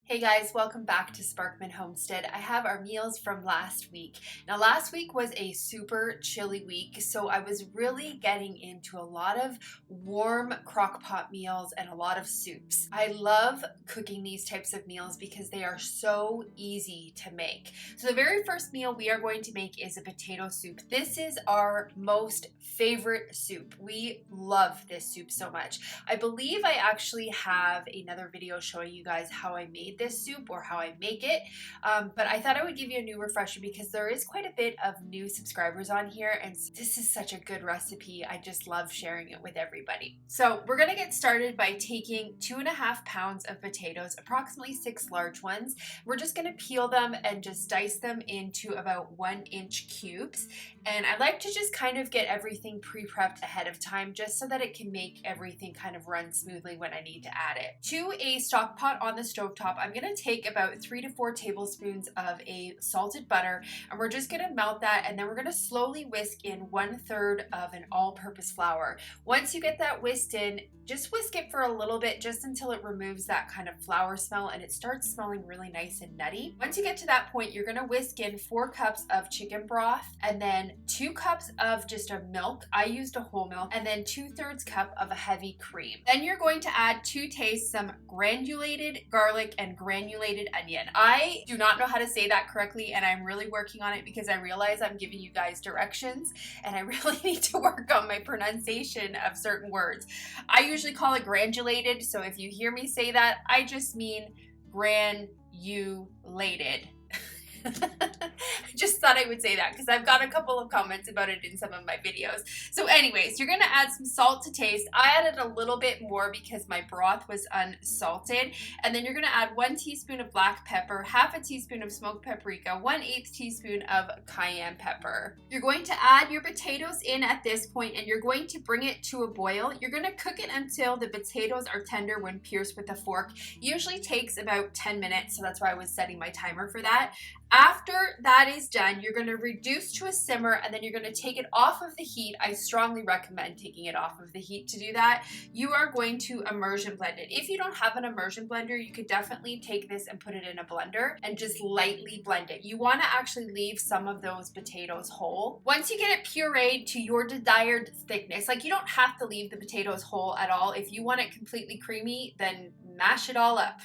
Hey guys, welcome back to Sparkman Homestead. I have our meals from last week. Now last week was a super chilly week, so I was really getting into a lot of warm crock pot meals and a lot of soups. I love cooking these types of meals because they are so easy to make. So the very first meal we are going to make is a potato soup. This is our most favorite soup. We love this soup so much. I believe I actually have another video showing you guys how I made this soup or how I make it, but I thought I would give you a new refresher because there is quite a bit of new subscribers on here, and this is such a good recipe. I just love sharing it with everybody. So we're gonna get started by taking 2.5 pounds of potatoes, approximately 6 large ones. We're just gonna peel them and just dice them into about 1-inch cubes, and I like to just kind of get everything pre-prepped ahead of time just so that it can make everything kind of run smoothly when I need to add it. To a stock pot on the stovetop, I'm going to take about 3 to 4 tablespoons of a salted butter, and we're just going to melt that, and then we're going to slowly whisk in 1/3 of an all-purpose flour. Once you get that whisked in, just whisk it for a little bit just until it removes that kind of flour smell and it starts smelling really nice and nutty. Once you get to that point, you're going to whisk in 4 cups of chicken broth and then 2 cups of just a milk. I used a whole milk, and then 2/3 cup of a heavy cream. Then you're going to add to taste some granulated garlic and granulated onion. I do not know how to say that correctly, and I'm really working on it because I realize I'm giving you guys directions and I really need to work on my pronunciation of certain words. I usually call it granulated, so if you hear me say that, I just mean granulated. I just thought I would say that because I've got a couple of comments about it in some of my videos. So anyways, you're going to add some salt to taste. I added a little bit more because my broth was unsalted. And then you're going to add 1 teaspoon of black pepper, 1/2 teaspoon of smoked paprika, 1/8 teaspoon of cayenne pepper. You're going to add your potatoes in at this point, and you're going to bring it to a boil. You're going to cook it until the potatoes are tender when pierced with a fork. Usually takes about 10 minutes, so that's why I was setting my timer for that. After that is done, you're going to reduce to a simmer, and then you're going to take it off of the heat. I strongly recommend taking it off of the heat to do that. You are going to immersion blend it. If you don't have an immersion blender, you could definitely take this and put it in a blender and just lightly blend it. You want to actually leave some of those potatoes whole. Once you get it pureed to your desired thickness, like you don't have to leave the potatoes whole at all. If you want it completely creamy, then mash it all up.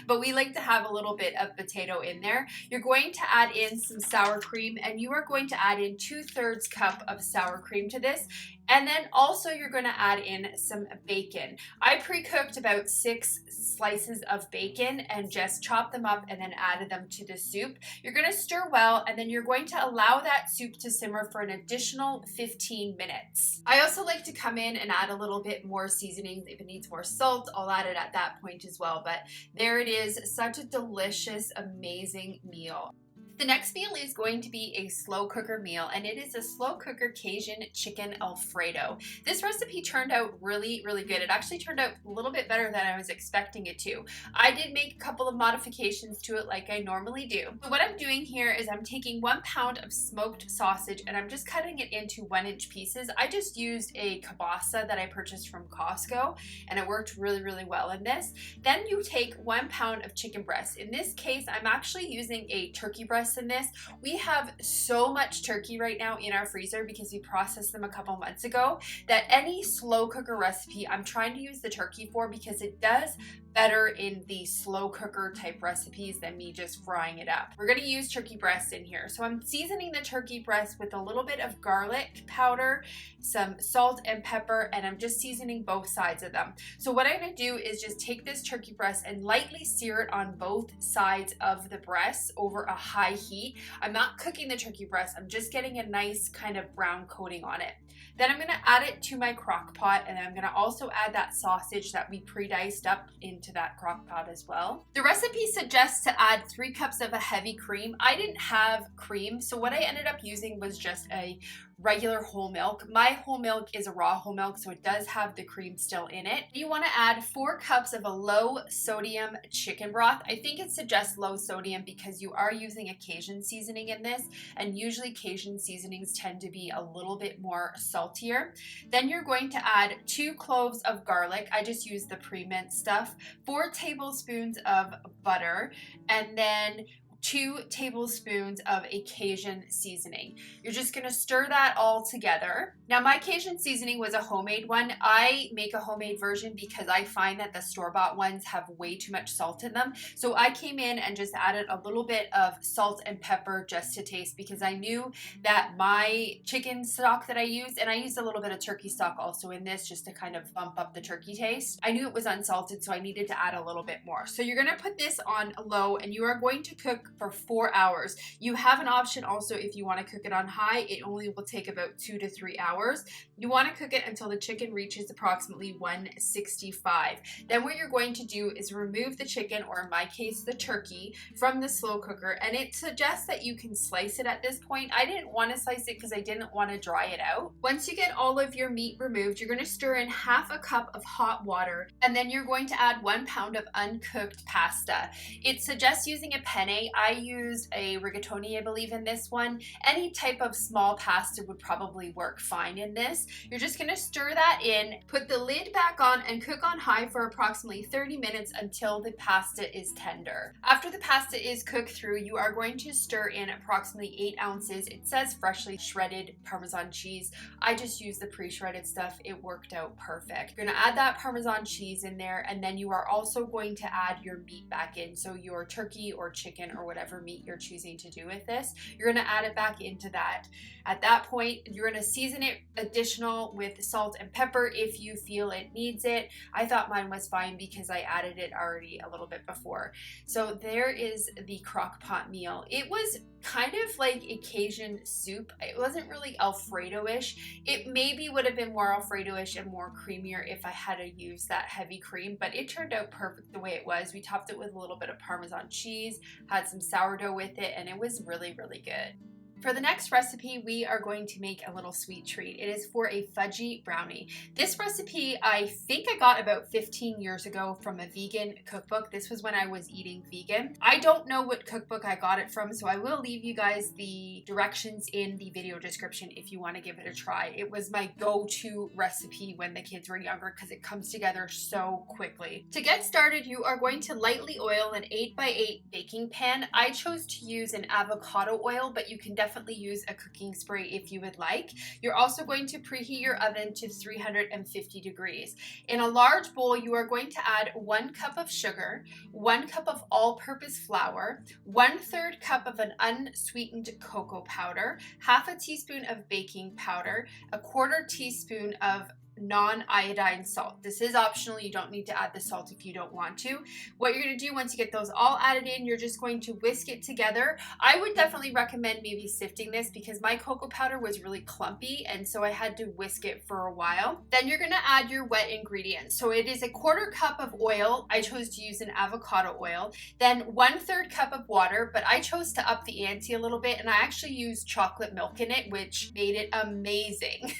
But we like to have a little bit of potato in there. You're going to add in some sour cream, and you are going to add in 2/3 cup of sour cream to this. And then also you're going to add in some bacon. I pre-cooked about 6 slices of bacon and just chopped them up and then added them to the soup. You're going to stir well, and then you're going to allow that soup to simmer for an additional 15 minutes. I also like to come in and add a little bit more seasonings. If it needs more salt, I'll add it at that point as well. But there it is, such a delicious, amazing meal. The next meal is going to be a slow cooker meal, and it is a slow cooker Cajun chicken Alfredo. This recipe turned out really, really good. It actually turned out a little bit better than I was expecting it to. I did make a couple of modifications to it like I normally do. So what I'm doing here is I'm taking 1 pound of smoked sausage, and I'm just cutting it into 1-inch pieces. I just used a kielbasa that I purchased from Costco, and it worked really, really well in this. Then you take 1 pound of chicken breast. In this case, I'm actually using a turkey breast in this. We have so much turkey right now in our freezer because we processed them a couple months ago that any slow cooker recipe I'm trying to use the turkey for because it does better in the slow cooker type recipes than me just frying it up. We're going to use turkey breast in here. So I'm seasoning the turkey breast with a little bit of garlic powder, some salt and pepper, and I'm just seasoning both sides of them. So what I'm going to do is just take this turkey breast and lightly sear it on both sides of the breast over a high heat. I'm not cooking the turkey breast, I'm just getting a nice kind of brown coating on it. Then I'm going to add it to my crock pot, and I'm going to also add that sausage that we pre-diced up into that crock pot as well. The recipe suggests to add 3 cups of a heavy cream. I didn't have cream, so what I ended up using was just a regular whole milk. My whole milk is a raw whole milk, so it does have the cream still in it. You want to add 4 cups of a low sodium chicken broth. I think it suggests low sodium because you are using a Cajun seasoning in this, and usually Cajun seasonings tend to be a little bit more saltier. Then you're going to add 2 cloves of garlic. I just use the pre-minced stuff, 4 tablespoons of butter, and then 2 tablespoons of a Cajun seasoning. You're just gonna stir that all together. Now my Cajun seasoning was a homemade one. I make a homemade version because I find that the store-bought ones have way too much salt in them. So I came in and just added a little bit of salt and pepper just to taste, because I knew that my chicken stock that I used, and I used a little bit of turkey stock also in this just to kind of bump up the turkey taste. I knew it was unsalted, so I needed to add a little bit more. So you're gonna put this on low and you are going to cook for 4 hours. You have an option also if you want to cook it on high. It only will take about 2 to 3 hours. You want to cook it until the chicken reaches approximately 165. Then what you're going to do is remove the chicken, or in my case the turkey, from the slow cooker, and it suggests that you can slice it at this point. I didn't want to slice it because I didn't want to dry it out. Once you get all of your meat removed, you're going to stir in half a cup of hot water, and then you're going to add 1 pound of uncooked pasta. It suggests using a penne. I used a rigatoni, I believe, in this one. Any type of small pasta would probably work fine in this. You're just going to stir that in, put the lid back on, and cook on high for approximately 30 minutes until the pasta is tender. After the pasta is cooked through, you are going to stir in approximately 8 ounces. It says freshly shredded Parmesan cheese. I just used the pre-shredded stuff. It worked out perfect. You're going to add that Parmesan cheese in there, and then you are also going to add your meat back in. So your turkey or chicken or whatever meat you're choosing to do with this, you're going to add it back into that. At that point, you're going to season it additional with salt and pepper if you feel it needs it. I thought mine was fine because I added it already a little bit before. So there is the crock pot meal. It was kind of like a Cajun soup. It wasn't really Alfredo-ish. It maybe would have been more Alfredo-ish and more creamier if I had to use that heavy cream, but it turned out perfect the way it was. We topped it with a little bit of Parmesan cheese, had some sourdough with it, and it was really, really good. For the next recipe, we are going to make a little sweet treat. It is for a fudgy brownie. This recipe I think I got about 15 years ago from a vegan cookbook. This was when I was eating vegan. I don't know what cookbook I got it from, so I will leave you guys the directions in the video description if you want to give it a try. It was my go-to recipe when the kids were younger because it comes together so quickly. To get started, you are going to lightly oil an 8x8 baking pan. I chose to use an avocado oil, but you can definitely use a cooking spray if you would like. You're also going to preheat your oven to 350 degrees. In a large bowl, you are going to add 1 cup of sugar, 1 cup of all-purpose flour, 1/3 cup of an unsweetened cocoa powder, half a teaspoon of baking powder, 1/4 teaspoon of non-iodine salt. This is optional. You don't need to add the salt if you don't want to. What you're going to do once you get those all added in, you're just going to whisk it together. I would definitely recommend maybe sifting this because my cocoa powder was really clumpy, and so I had to whisk it for a while. Then you're going to add your wet ingredients. So it is 1/4 cup of oil. I chose to use an avocado oil. Then 1/3 cup of water, but I chose to up the ante a little bit, and I actually used chocolate milk in it, which made it amazing.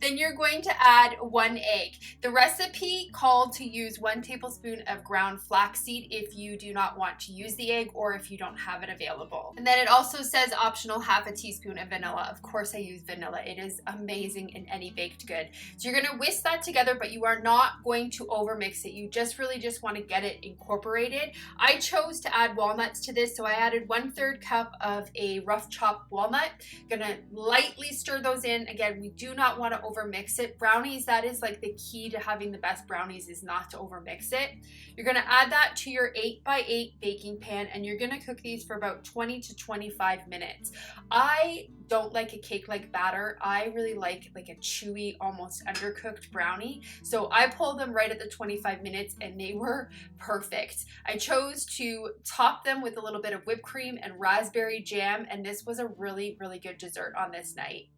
Then you're going to add 1 egg. The recipe called to use 1 tablespoon of ground flaxseed if you do not want to use the egg or if you don't have it available. And then it also says optional half a teaspoon of vanilla. Of course I use vanilla. It is amazing in any baked good. So you're going to whisk that together, but you are not going to overmix it. You just really just want to get it incorporated. I chose to add walnuts to this, so I added 1/3 cup of a rough chopped walnut. Gonna lightly stir those in. Again, we do not want to overmix it. Brownies, that is like the key to having the best brownies, is not to overmix it. You're going to add that to your 8x8 baking pan, and you're going to cook these for about 20 to 25 minutes. I don't like a cake-like batter. I really like a chewy, almost undercooked brownie. So I pulled them right at the 25 minutes and they were perfect. I chose to top them with a little bit of whipped cream and raspberry jam, and this was a really, really good dessert on this night.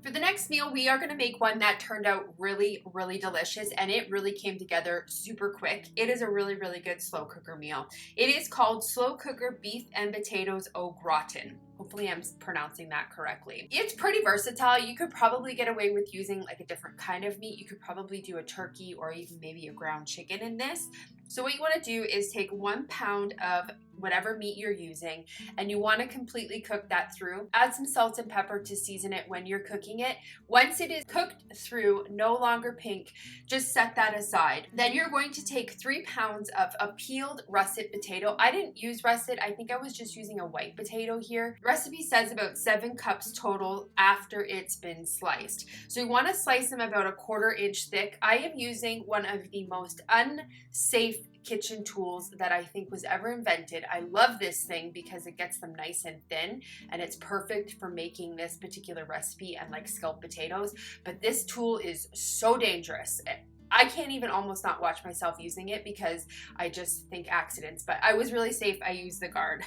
For the next meal, we are going to make one that turned out really, really delicious, and it really came together super quick. It is a really, really good slow cooker meal. It is called Slow Cooker Beef and Potatoes au Gratin. Hopefully I'm pronouncing that correctly. It's pretty versatile. You could probably get away with using like a different kind of meat. You could probably do a turkey or even maybe a ground chicken in this. So what you want to do is take 1 pound of whatever meat you're using, and you want to completely cook that through. Add some salt and pepper to season it when you're cooking it. Once it is cooked through, no longer pink, just set that aside. Then you're going to take 3 pounds of a peeled russet potato. I didn't use russet. I think I was just using a white potato here. The recipe says about 7 cups total after it's been sliced. So you want to slice them about a 1/4 inch thick. I am using one of the most unsafe kitchen tools that I think was ever invented. I love this thing because it gets them nice and thin, and it's perfect for making this particular recipe and like scalloped potatoes. But this tool is so dangerous. I can't even almost not watch myself using it because I just think accidents, but I was really safe. I used the guard.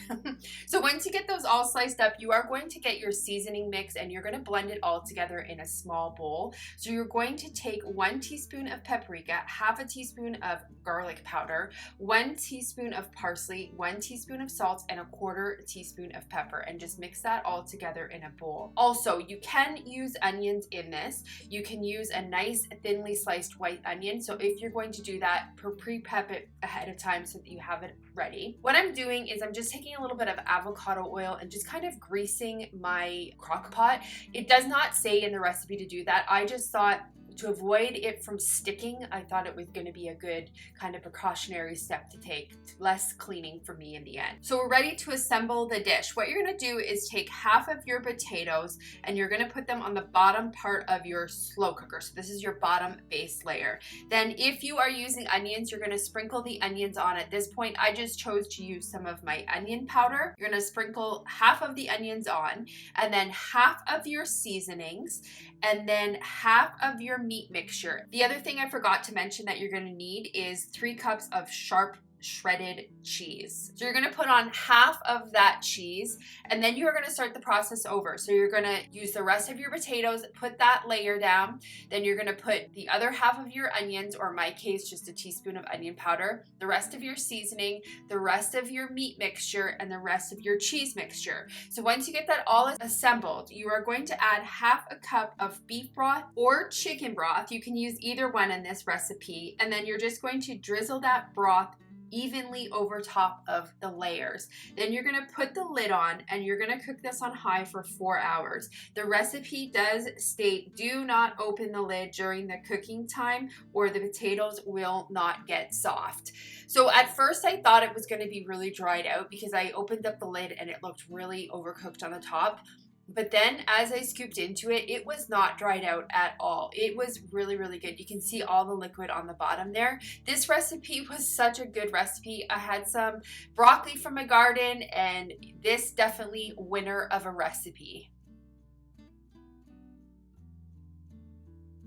So once you get those all sliced up, you are going to get your seasoning mix and you're going to blend it all together in a small bowl. So you're going to take 1 teaspoon of paprika, 1/2 teaspoon of garlic powder, 1 teaspoon of parsley, 1 teaspoon of salt, and 1/4 teaspoon of pepper, and just mix that all together in a bowl. Also, you can use onions in this. You can use a nice thinly sliced white onion. So if you're going to do that, pre-prep it ahead of time so that you have it ready. What I'm doing is I'm just taking a little bit of avocado oil and just kind of greasing my crock pot. It does not say in the recipe to do that. I just thought to avoid it from sticking, I thought it was going to be a good kind of precautionary step to take. Less cleaning for me in the end. So we're ready to assemble the dish. What you're going to do is take 1/2 of your potatoes and you're going to put them on the bottom part of your slow cooker. So this is your bottom base layer. Then if you are using onions, you're going to sprinkle the onions on. At this point, I just chose to use some of my onion powder. You're going to sprinkle 1/2 of the onions on, and then 1/2 of your seasonings, and then 1/2 of your meat mixture. The other thing I forgot to mention that you're going to need is 3 cups of sharp shredded cheese. So you're going to put on 1/2 of that cheese, and then you're going to start the process over. So you're going to use the rest of your potatoes, put that layer down, then you're going to put the other 1/2 of your onions, or in my case just a teaspoon of onion powder, the rest of your seasoning, the rest of your meat mixture, and the rest of your cheese mixture. So once you get that all assembled, you are going to add 1/2 cup of beef broth or chicken broth. You can use either one in this recipe, and then you're just going to drizzle that broth evenly over top of the layers. Then you're going to put the lid on and you're going to cook this on high for 4 hours. The recipe does state do not open the lid during the cooking time or the potatoes will not get soft. So at first I thought it was going to be really dried out because I opened up the lid and it looked really overcooked on the top. But then as I scooped into it, it was not dried out at all. It was really, really good. You can see all the liquid on the bottom there. This recipe was such a good recipe. I had some broccoli from my garden, and this definitely winner of a recipe.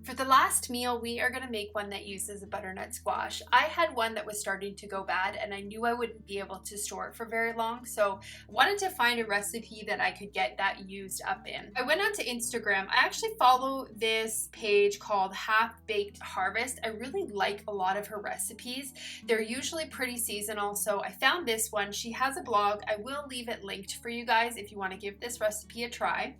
For the last meal, we are going to make one that uses a butternut squash. I had one that was starting to go bad and I knew I wouldn't be able to store it for very long, so I wanted to find a recipe that I could get that used up in. I went onto Instagram. I actually follow this page called Half Baked Harvest. I really like a lot of her recipes. They're usually pretty seasonal, so I found this one. She has a blog. I will leave it linked for you guys if you want to give this recipe a try.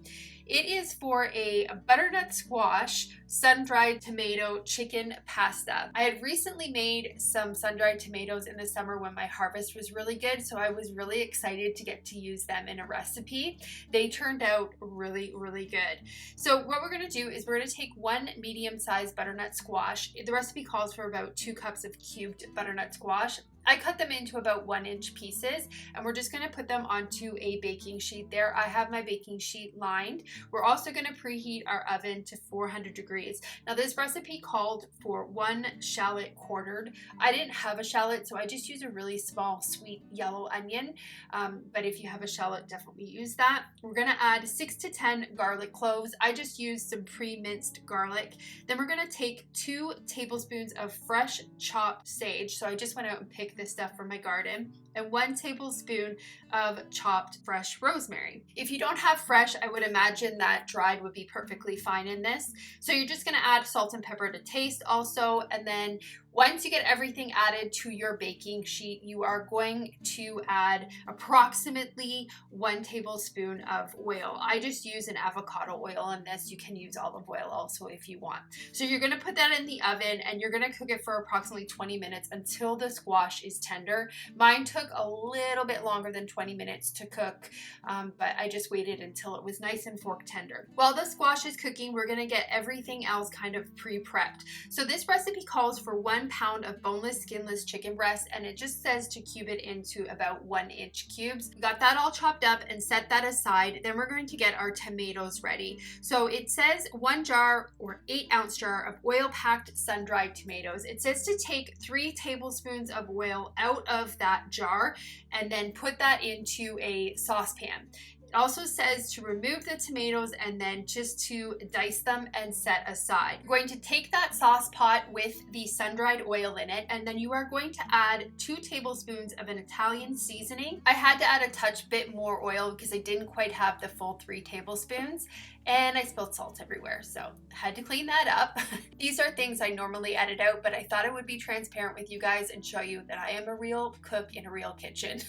It is for a butternut squash, sun-dried tomato chicken pasta. I had recently made some sun-dried tomatoes in the summer when my harvest was really good, so I was really excited to get to use them in a recipe. They turned out really, really good. So what we're going to do is we're going to take 1 medium-sized butternut squash. The recipe calls for about 2 cups of cubed butternut squash. I cut them into about 1-inch pieces, and we're just going to put them onto a baking sheet there. I have my baking sheet lined. We're also going to preheat our oven to 400 degrees. Now this recipe called for 1 shallot quartered. I didn't have a shallot, so I just used a really small sweet yellow onion, but if you have a shallot, definitely use that. We're going to add 6 to 10 garlic cloves. I just used some pre-minced garlic. Then we're going to take 2 tablespoons of fresh chopped sage. So I just went out and picked this stuff from my garden, and 1 tablespoon of chopped fresh rosemary. If you don't have fresh, I would imagine that dried would be perfectly fine in this. So you're just going to add salt and pepper to taste also, and then Once you get everything added to your baking sheet, you are going to add approximately 1 tablespoon of oil. I just use an avocado oil in this. You can use olive oil also if you want. So you're going to put that in the oven and you're going to cook it for approximately 20 minutes until the squash is tender. Mine took a little bit longer than 20 minutes to cook, but I just waited until it was nice and fork tender. While the squash is cooking, we're going to get everything else kind of pre-prepped. So this recipe calls for 1 pound of boneless, skinless chicken breast, and it just says to cube it into about 1-inch cubes. We got that all chopped up and set that aside. Then we're going to get our tomatoes ready. So it says 1 jar or 8-ounce jar of oil-packed sun-dried tomatoes. It says to take 3 tablespoons of oil out of that jar and then put that into a saucepan. It also says to remove the tomatoes and then just to dice them and set aside. You're going to take that sauce pot with the sun-dried oil in it, and then you are going to add 2 tablespoons of an Italian seasoning. I had to add a touch bit more oil because I didn't quite have the full 3 tablespoons. And I spilled salt everywhere, so I had to clean that up. These are things I normally edit out, but I thought I would be transparent with you guys and show you that I am a real cook in a real kitchen.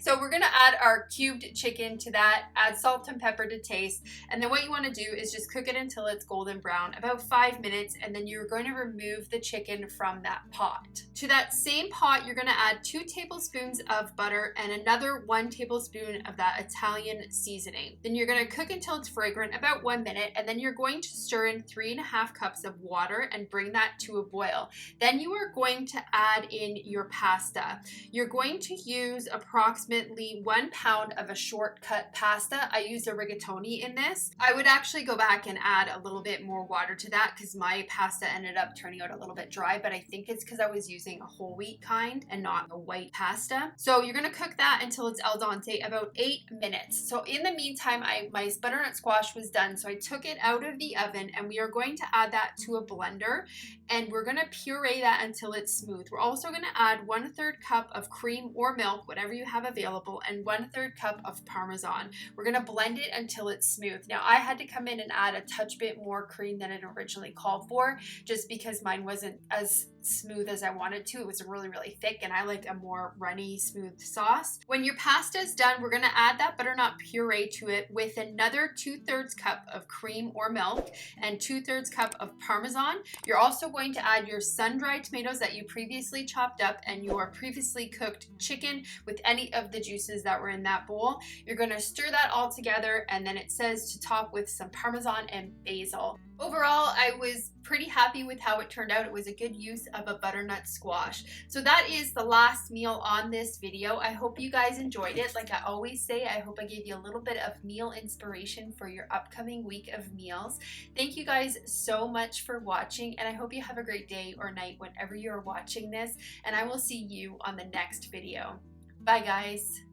So we're gonna add our cubed chicken to that, add salt and pepper to taste, and then what you wanna do is just cook it until it's golden brown, about 5 minutes, and then you're going to remove the chicken from that pot. To that same pot, you're gonna add 2 tablespoons of butter and another 1 tablespoon of that Italian seasoning. Then you're gonna cook until it's fragrant, about 1 minute, and then you're going to stir in 3.5 cups of water and bring that to a boil. Then you are going to add in your pasta. You're going to use approximately 1 pound of a shortcut pasta. I use a rigatoni in this. I would actually go back and add a little bit more water to that because my pasta ended up turning out a little bit dry, but I think it's because I was using a whole wheat kind and not a white pasta. So you're going to cook that until it's al dente, about 8 minutes. So in the meantime, my butternut squash was done, so I took it out of the oven and we are going to add that to a blender and we're going to puree that until it's smooth. We're also going to add 1/3 cup of cream or milk, whatever you have available, and 1/3 cup of Parmesan. We're going to blend it until it's smooth. Now I had to come in and add a touch bit more cream than it originally called for, just because mine wasn't as smooth as I wanted to. It was really, really thick and I like a more runny, smooth sauce. When your pasta is done, we're going to add that butternut puree to it with another 2/3 cup of cream or milk and 2/3 cup of Parmesan. You're also going to add your sun-dried tomatoes that you previously chopped up and your previously cooked chicken with any of the juices that were in that bowl. You're going to stir that all together, and then it says to top with some Parmesan and basil. Overall, I was pretty happy with how it turned out. It was a good use of a butternut squash. So that is the last meal on this video. I hope you guys enjoyed it. Like I always say, I hope I gave you a little bit of meal inspiration for your upcoming week of meals. Thank you guys so much for watching, and I hope you have a great day or night whenever you're watching this, and I will see you on the next video. Bye guys.